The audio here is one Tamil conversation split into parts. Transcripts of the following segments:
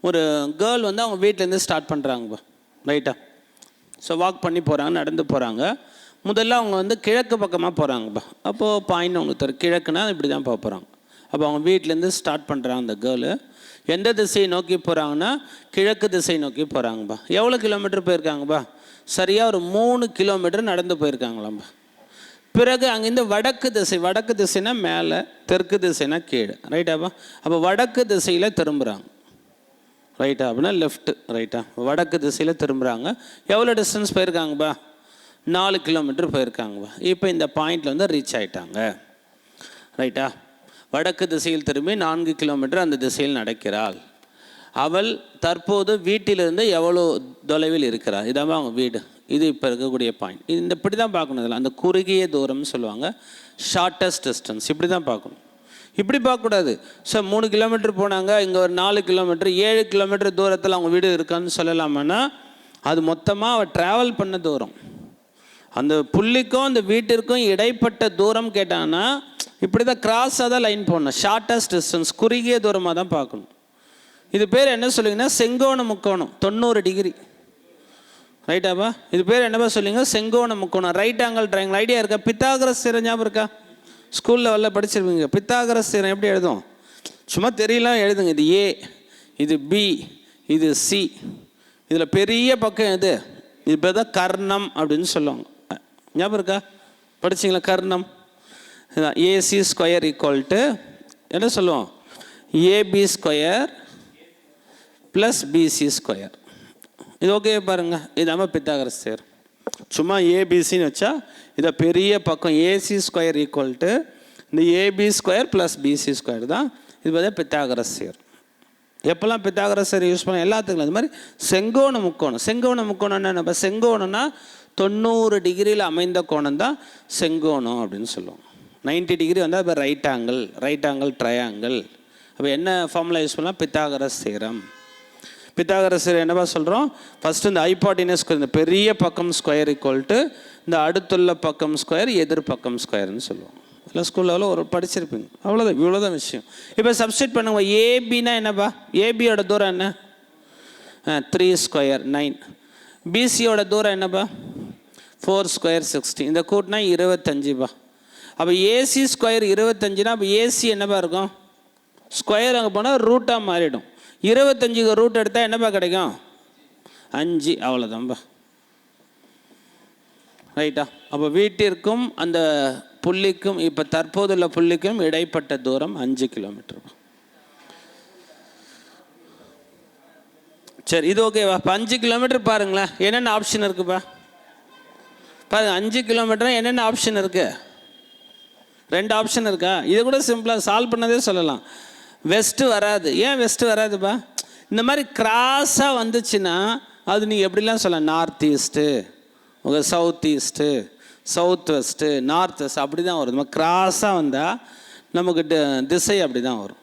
ஒரு கேர்ள் வந்து அவங்க வீட்டிலேருந்து ஸ்டார்ட் பண்ணுறாங்கப்பா, ரைட்டா? ஸோ வாக் பண்ணி போகிறாங்க, நடந்து போகிறாங்க. முதல்ல அவங்க வந்து கிழக்கு பக்கமாக போகிறாங்கப்பா. அப்போது பாயிண்ட் அவங்களுக்கு தரும், கிழக்குனா இப்படி தான் போகிறாங்க. அப்போ அவங்க வீட்டிலேருந்து ஸ்டார்ட் பண்ணுறாங்க. அந்த கேர்ளு எந்த திசையை நோக்கி போகிறாங்கன்னா கிழக்கு திசை நோக்கி போகிறாங்கப்பா. எவ்வளோ கிலோமீட்டர் போயிருக்காங்கப்பா? சரியாக ஒரு 3 கிலோமீட்டர் நடந்து போயிருக்காங்களாம்பா. பிறகு அங்கேருந்து வடக்கு திசைனா மேலே, தெற்கு திசைனா கீழே, ரைட்டாப்பா? அப்போ வடக்கு திசையில் திரும்புகிறாங்க, ரைட்டா? அப்படின்னா லெஃப்ட்டு, ரைட்டா? வடக்கு திசையில் திரும்புகிறாங்க. எவ்வளோ டிஸ்டன்ஸ் போயிருக்காங்கப்பா? 4 கிலோமீட்டர் போயிருக்காங்கப்பா. இப்போ இந்த பாயிண்டில் வந்து ரீச் ஆகிட்டாங்க, ரைட்டா? வடக்கு திசையில் திரும்பி 4 கிலோமீட்டர் அந்த திசையில் நடக்கிறாள். அவள் தற்போது வீட்டிலிருந்து எவ்வளோ தொலைவில் இருக்கிறாள்? இதாமல் அவங்க வீடு. இது இப்போ இருக்கக்கூடிய பாயிண்ட். இந்த இப்படி தான் பார்க்கணும். இதில் அந்த குறுகிய தூரம்னு சொல்லுவாங்க, ஷார்ட்டஸ்ட் டிஸ்டன்ஸ். இப்படி தான் பார்க்கணும், இப்படி பார்க்கக்கூடாது. ஸோ 3 கிலோமீட்டர் போனாங்க, இங்கே ஒரு 4 கிலோமீட்டர், 7 கிலோமீட்டர் தூரத்தில் அவங்க வீடு இருக்கான்னு சொல்லலாமான்னா அது மொத்தமாக அவள் ட்ராவல் பண்ண தூரம். அந்த புள்ளிக்கும் அந்த வீட்டிற்கும் இடைப்பட்ட தூரம் கேட்டாங்கன்னா இப்படி தான் கிராஸாக தான் லைன் போடணும். ஷார்ட்டஸ்ட் டிஸ்டன்ஸ், குறுகிய தூரமாக தான் பார்க்கணும். இது பேர் என்ன சொல்லுங்கன்னா செங்கோண முக்கோணம், 90 டிகிரி, ரைட்டாப்பா? இது பேர் என்னப்பா சொல்லுங்க? செங்கோண முக்கோணம், ரைட் ஆங்கிள் ட்ரையாங்கிள். ஐடியா இருக்கா? பித்தாகரஸ் தியரம் ஞாபகம் இருக்கா? ஸ்கூலில் வரல படிச்சிருப்பீங்க. பித்தாகரஸ் தியரம் எப்படி எழுதும்? சும்மா தெரியலாம் எழுதுங்க. இது ஏ, இது பி, இது சி. இதில் பெரிய பக்கம் எது? இப்போ தான் கர்ணம் அப்படின்னு சொல்லுவாங்க. ஞாபகம் இருக்கா? படிச்சிங்களா? கர்ணம் ஏசி ஸ்கொயர் ஈக்குவல் டு என்ன சொல்லுவோம்? AB square plus BC square. இது ஓகே பாருங்கள். இது நம்ம பித்தாகரஸ் தியரம். சும்மா ஏபிசின்னு வச்சா இதை பெரிய பக்கம் ஏசி ஸ்கொயர் ஈக்குவல் டு இந்த AB square plus BC square தான். இது பார்த்தா பித்தாகரஸ் தியரம். எப்போல்லாம் பித்தாகரஸ் தியரம் யூஸ் பண்ண எல்லாத்துக்கும் அது மாதிரி செங்கோண முக்கோணம். செங்கோண முக்கோணம்னா நம்ம செங்கோணம்னா 90 டிகிரியில் அமைந்த கோணம் தான் செங்கோணம் அப்படின்னு சொல்லுவோம். 90 டிகிரி வந்தால் இப்போ ரைட் ஆங்கிள் ட்ரையாங்கிள். அப்போ என்ன ஃபார்முலா யூஸ் பண்ணலாம்? Pythagoras theorem. பித்தாகரஸ் தியரம் என்னப்பா சொல்கிறோம்? ஃபஸ்ட்டு இந்த ஹைபாட்டினஸ் ஸ்கொயர், இந்த பெரிய பக்கம் ஸ்கொயர் ஈக்குவல் டு இந்த அடுத்துள்ள பக்கம் ஸ்கொயர் எதிர் பக்கம் ஸ்கொயர்னு சொல்லுவோம். இல்லை ஸ்கூல் லெவலில் ஒரு படிச்சிருப்பீங்க. அவ்வளோதான், இவ்வளோதான் விஷயம். இப்போ சப்ஸ்டிட் பண்ணுங்க. ஏபின்னா என்னப்பா? ஏபியோட தூரம் என்ன? 3 ஸ்கொயர் 9. பிசியோட தூரம் என்னப்பா? 4 ஸ்கொயர் 60. இந்த கூட்டினா 25பா. அப்போ ஏசி ஸ்கொயர் 25னா அப்போ ஏசி என்னப்பா இருக்கும்? ஸ்கொயர் அங்கே போனால் ரூட்டாக மாறிடும். 25க்கு ரூட் எடுத்தால் என்னப்பா கிடைக்கும்? 5. அவ்வளோதான்ப்பா, ரைட்டா? அப்போ வீட்டிற்கும் அந்த புள்ளிக்கும் இப்போ தற்போதுள்ள புள்ளிக்கும் இடைப்பட்ட தூரம் 5 கிலோமீட்டர். சரி, இது ஓகேவா? இப்போ 5 கிலோமீட்டர் பாருங்களேன், என்னென்ன ஆப்ஷன் இருக்குப்பா பாருங்க. 5 கிலோமீட்டர் என்னென்ன ஆப்ஷன் இருக்குது? 2 ஆப்ஷன் இருக்கா? இதை கூட சிம்பிளாக சால்வ் பண்ணதே சொல்லலாம். வெஸ்ட்டு வராது. ஏன் வெஸ்ட்டு வராதுப்பா? இந்த மாதிரி கிராஸாக வந்துச்சுன்னா அது நீங்கள் எப்படிலாம் சொல்லலாம்? நார்த் ஈஸ்ட்டு, உங்கள் south east, south west, north west, அப்படி தான் வரும். இந்த மாதிரி கிராஸாக வந்தால் நமக்கு திசை அப்படி தான் வரும்.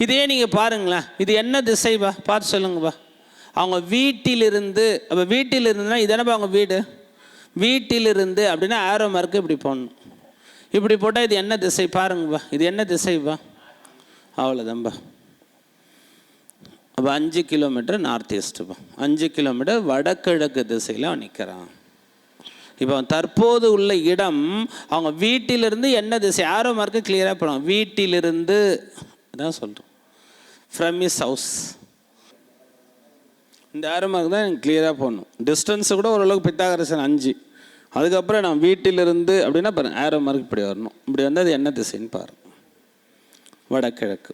இதே நீங்கள் பாருங்களேன், இது என்ன திசைப்பா? பார்த்து சொல்லுங்கப்பா. அவங்க வீட்டிலிருந்து, அப்போ வீட்டிலிருந்துனா இது என்னப்பா அவங்க வீடு? வீட்டிலிருந்து அப்படின்னா ஆரோ மார்க்கு இப்படி போடணும். இப்படி போட்டால் இது என்ன திசை பாருங்கப்பா? இது என்ன திசைப்பா? அவ்வளோதான்ப்பா. அப்போ 5 கிலோமீட்டர் நார்த் ஈஸ்ட்டுப்பா. 5 கிலோமீட்டர் வடகிழக்கு திசையில் நிற்கிறான். இப்போ தற்போது உள்ள இடம் அவங்க வீட்டிலிருந்து என்ன திசை? ஆரோ மார்க்கு கிளியராக போடுவாங்க. வீட்டிலிருந்து தான் சொல்கிறோம், ஃப்ரம் இஸ் ஹவுஸ். இந்த ஆரோ மார்க் தான் எனக்கு கிளியராக போடணும். டிஸ்டன்ஸு கூட ஓரளவுக்கு பித்தாகரஸ் 5. அதுக்கப்புறம் நான் வீட்டிலிருந்து அப்படின்னா பாருங்கள், ஆரோ மார்க் இப்படி வரணும். இப்படி வந்து அது என்ன திசைன்னு பாருங்கள், வடகிழக்கு.